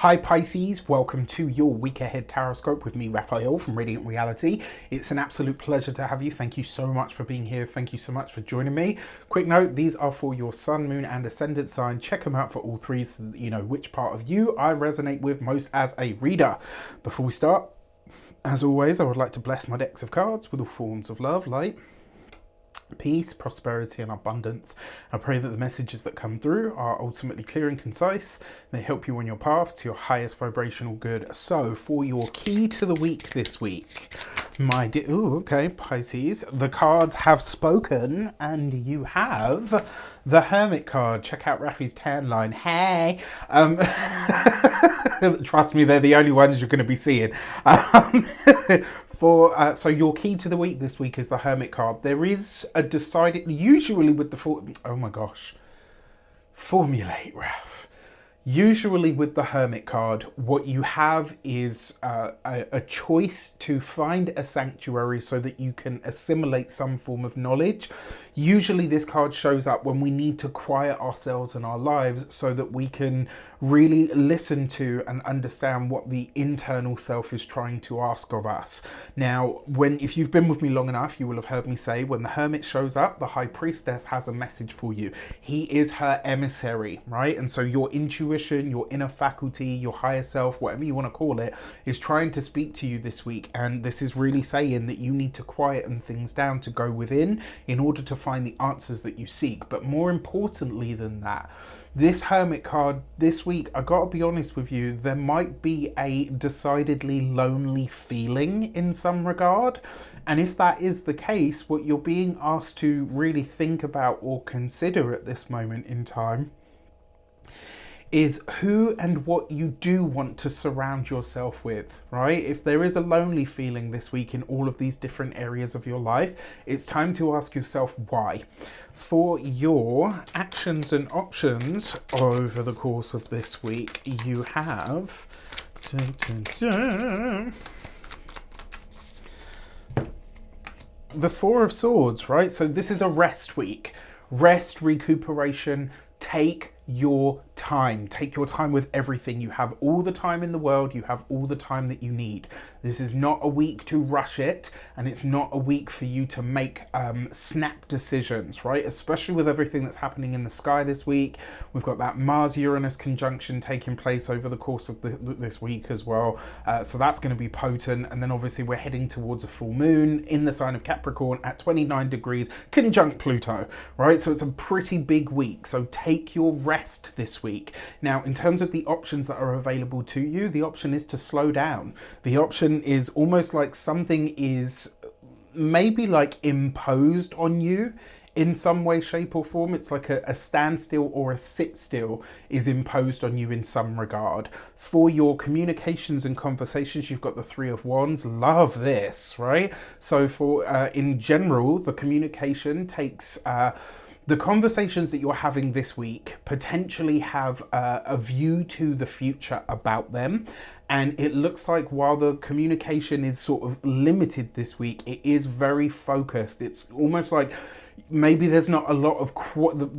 Hi Pisces, welcome to your week ahead taroscope with me, Raphael from Radiant Reality. It's an absolute pleasure to have you. Thank you so much for being here. Thank you so much for joining me. Quick note, these are for your sun, moon and ascendant sign. Check them out for all three so that you know which part of you I resonate with most as a reader. Before we start, as always, I would like to bless my decks of cards with all forms of love, light, peace, prosperity and abundance. I pray that the messages that come through are ultimately clear and concise. They help you on your path to your highest vibrational good. So for your key to the week this week, my dear, okay, Pisces, the cards have spoken and you have the Hermit card. Check out Rafi's tan line. Hey, trust me, they're the only ones you're going to be seeing. So your key to the week this week is the Hermit card. There is a decided, usually with the oh my gosh, formulate, Raf. Usually with the Hermit card, what you have is a choice to find a sanctuary so that you can assimilate some form of knowledge. Usually this card shows up when we need to quiet ourselves in our lives so that we can really listen to and understand what the internal self is trying to ask of us. Now, if you've been with me long enough, you will have heard me say when the Hermit shows up, the High Priestess has a message for you. He is her emissary, right? And so your intuition, your inner faculty, your higher self, whatever you want to call it, is trying to speak to you this week. And this is really saying that you need to quieten things down to go within in order to find the answers that you seek. But more importantly than that, this Hermit card this week, I gotta be honest with you, there might be a decidedly lonely feeling in some regard. And if that is the case, what you're being asked to really think about or consider at this moment in time is who and what you do want to surround yourself with, right? If there is a lonely feeling this week in all of these different areas of your life, it's time to ask yourself why. For your actions and options over the course of this week, you have the Four of Swords, right? So this is a rest week. Rest, recuperation, take your time. Take your time with everything. You have all the time in the world. You have all the time that you need. This is not a week to rush it, and it's not a week for you to make snap decisions, right? Especially with everything that's happening in the sky this week. We've got that Mars-Uranus conjunction taking place over the course of this week as well. So that's going to be potent. And then obviously we're heading towards a full moon in the sign of Capricorn at 29 degrees, conjunct Pluto, right? So it's a pretty big week. So take your rest this week. Now, in terms of the options that are available to you, the option is to slow down. The option is almost like something is maybe like imposed on you in some way, shape or form. It's like a standstill or a sit still is imposed on you in some regard. For your communications and conversations, you've got the Three of Wands. Love this, right? So for in general, the communication takes the conversations that you're having this week potentially have a view to the future about them. And it looks like while the communication is sort of limited this week, it is very focused. It's almost like maybe there's not a lot of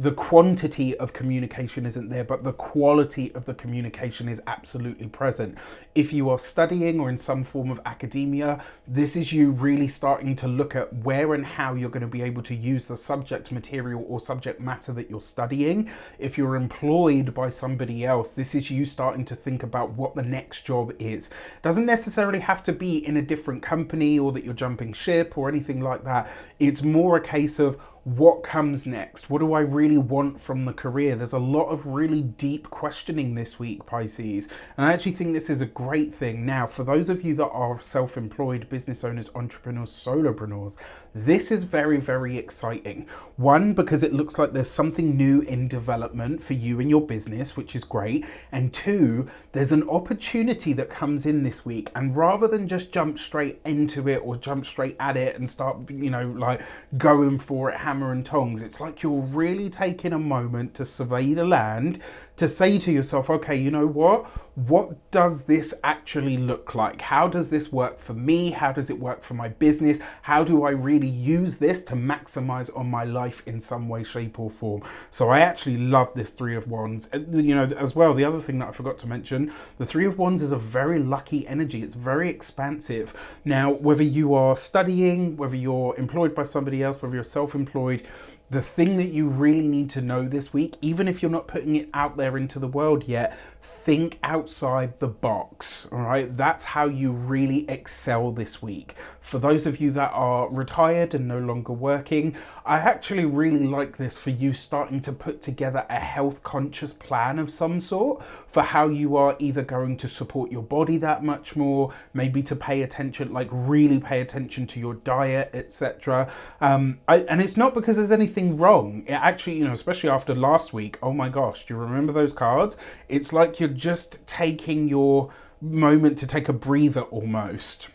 the quantity of communication isn't there, but the quality of the communication is absolutely present. If you are studying or in some form of academia, this is you really starting to look at where and how you're going to be able to use the subject material or subject matter that you're studying. If you're employed by somebody else, this is you starting to think about what the next job is. Doesn't necessarily have to be in a different company or that you're jumping ship or anything like that. It's more a case of what comes next? What do I really want from the career? There's a lot of really deep questioning this week, Pisces. And I actually think this is a great thing. Now, for those of you that are self-employed business owners, entrepreneurs, solopreneurs, this is very, very exciting. One, because it looks like there's something new in development for you and your business, which is great. And two, there's an opportunity that comes in this week. And rather than just jump straight into it or jump straight at it and start, like going for it, hammer and tongs, it's like you're really taking a moment to survey the land, to say to yourself, okay, you know what does this actually look like? How does this work for me? How does it work for my business? How do I really use this to maximize on my life in some way, shape, or form? So I actually love this Three of Wands. You know, as well, the other thing that I forgot to mention, the Three of Wands is a very lucky energy. It's very expansive. Now, whether you are studying, whether you're employed by somebody else, whether you're self-employed, the thing that you really need to know this week, even if you're not putting it out there into the world yet, think outside the box, all right? That's how you really excel this week. For those of you that are retired and no longer working, I actually really like this for you starting to put together a health conscious plan of some sort for how you are either going to support your body that much more, maybe to pay attention, like really pay attention to your diet, etc. And it's not because there's anything wrong. It actually, you know, especially after last week, oh my gosh, do you remember those cards? It's like you're just taking your moment to take a breather almost.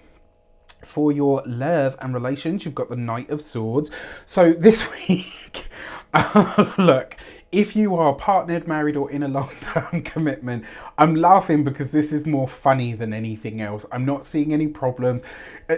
For your love and relations, you've got the Knight of Swords. So this week, look, if you are partnered, married, or in a long-term commitment, I'm laughing because this is more funny than anything else. I'm not seeing any problems.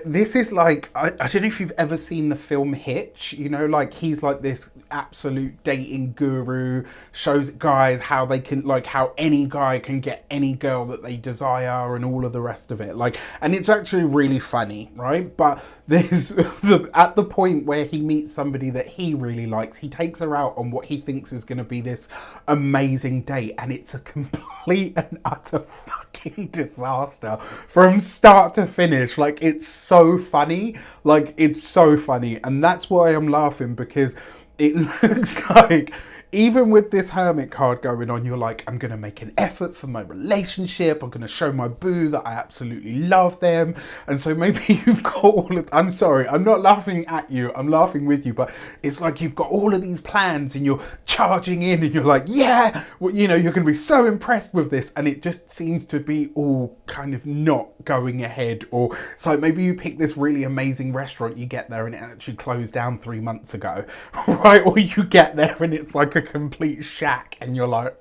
This is like, I don't know if you've ever seen the film Hitch, you know, like he's like this absolute dating guru, shows guys how they can, like how any guy can get any girl that they desire and all of the rest of it. Like, and it's actually really funny, right? But there's at the point where he meets somebody that he really likes, he takes her out on what he thinks is going to be this amazing date, and it's a complete and utter fucking disaster from start to finish. Like, it's so funny, like it's so funny, and that's why I'm laughing, because it looks like even with this Hermit card going on, you're like, I'm going to make an effort for my relationship. I'm going to show my boo that I absolutely love them. And so maybe you've got all of, I'm sorry, I'm not laughing at you, I'm laughing with you, but it's like you've got all of these plans and you're charging in and you're like, yeah, well, you know, you're going to be so impressed with this. And it just seems to be all kind of not going ahead. Or it's like maybe you pick this really amazing restaurant, you get there and it actually closed down 3 months ago, right? Or you get there and it's like a complete shack and you're like,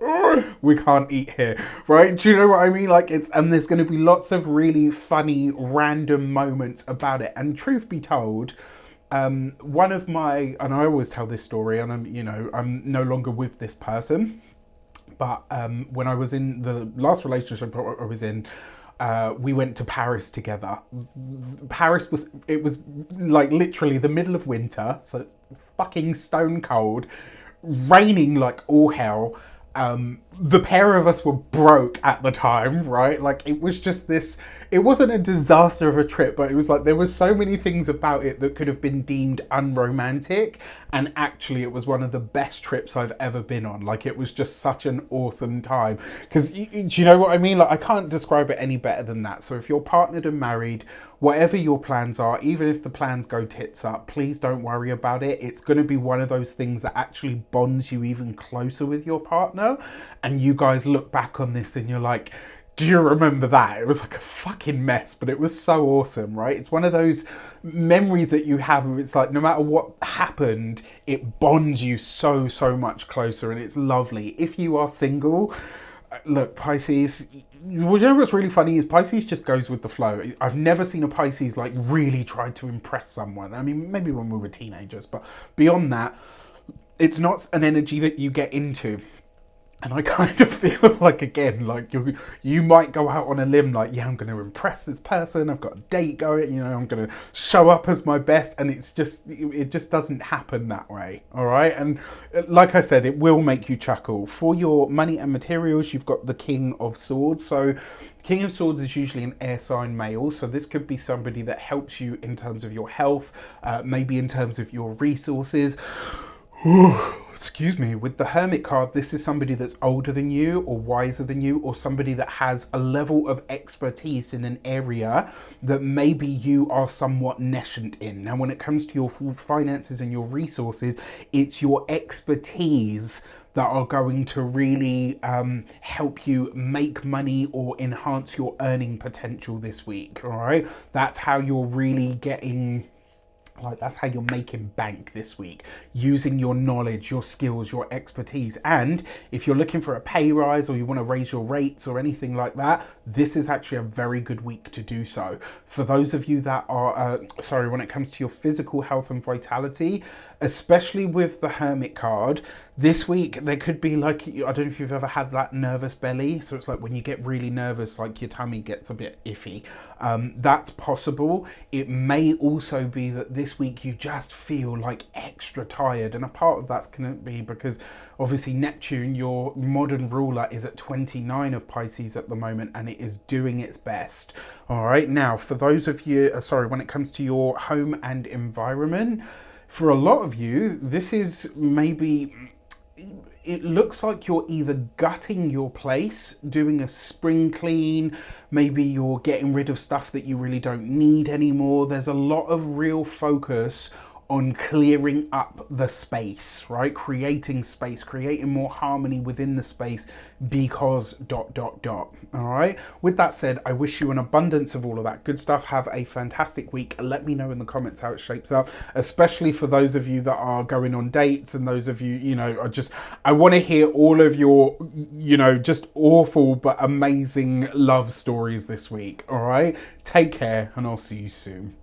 we can't eat here, right? Do you know what I mean? Like, it's, and there's going to be lots of really funny random moments about it. And truth be told, one of my, and I always tell this story, and I'm no longer with this person, but when I was in the last relationship I was in, we went to Paris together. Paris was like literally the middle of winter, so it's fucking stone cold, raining like all hell. The pair of us were broke at the time, right? Like, it was just this, it wasn't a disaster of a trip, but it was like there were so many things about it that could have been deemed unromantic, and actually it was one of the best trips I've ever been on. Like, it was just such an awesome time, because do you know what I mean? Like, I can't describe it any better than that. So if you're partnered and married, whatever your plans are, even if the plans go tits up, please don't worry about it. It's going to be one of those things that actually bonds you even closer with your partner, and you guys look back on this and you're like, do you remember that? It was like a fucking mess, but it was so awesome, right? It's one of those memories that you have, it's like no matter what happened, it bonds you so much closer, and it's lovely. If you are single, look, Pisces, well, you know what's really funny is Pisces just goes with the flow. I've never seen a Pisces like really try to impress someone. I mean, maybe when we were teenagers, but beyond that, it's not an energy that you get into. And I kind of feel like, again, like you might go out on a limb like, yeah, I'm going to impress this person, I've got a date going, you know, I'm going to show up as my best, and it just doesn't happen that way, all right? And like I said, it will make you chuckle. For your money and materials, you've got the King of Swords. So King of Swords is usually an air sign male, so this could be somebody that helps you in terms of your health, maybe in terms of your resources. Excuse me. With the Hermit card, this is somebody that's older than you or wiser than you, or somebody that has a level of expertise in an area that maybe you are somewhat nascent in. Now, when it comes to your finances and your resources, it's your expertise that are going to really help you make money or enhance your earning potential this week, all right? That's how you're really getting Like, that's how you're making bank this week, using your knowledge, your skills, your expertise. And if you're looking for a pay rise or you want to raise your rates or anything like that, this is actually a very good week to do so. For those of you that are, when it comes to your physical health and vitality, especially with the Hermit card, this week there could be like, I don't know if you've ever had that nervous belly. So it's like when you get really nervous, like your tummy gets a bit iffy. That's possible. It may also be that this week you just feel like extra tired, and a part of that's going to be because obviously Neptune, your modern ruler, is at 29 of Pisces at the moment, and it is doing its best. All right, now for those of you, when it comes to your home and environment, for a lot of you, this is maybe, it looks like you're either gutting your place, doing a spring clean, maybe you're getting rid of stuff that you really don't need anymore. There's a lot of real focus on clearing up the space, right? Creating space, creating more harmony within the space, because ... All right. With that said, I wish you an abundance of all of that good stuff. Have a fantastic week. Let me know in the comments how it shapes up, especially for those of you that are going on dates and those of you, I want to hear all of your, just awful but amazing love stories this week. All right. Take care, and I'll see you soon.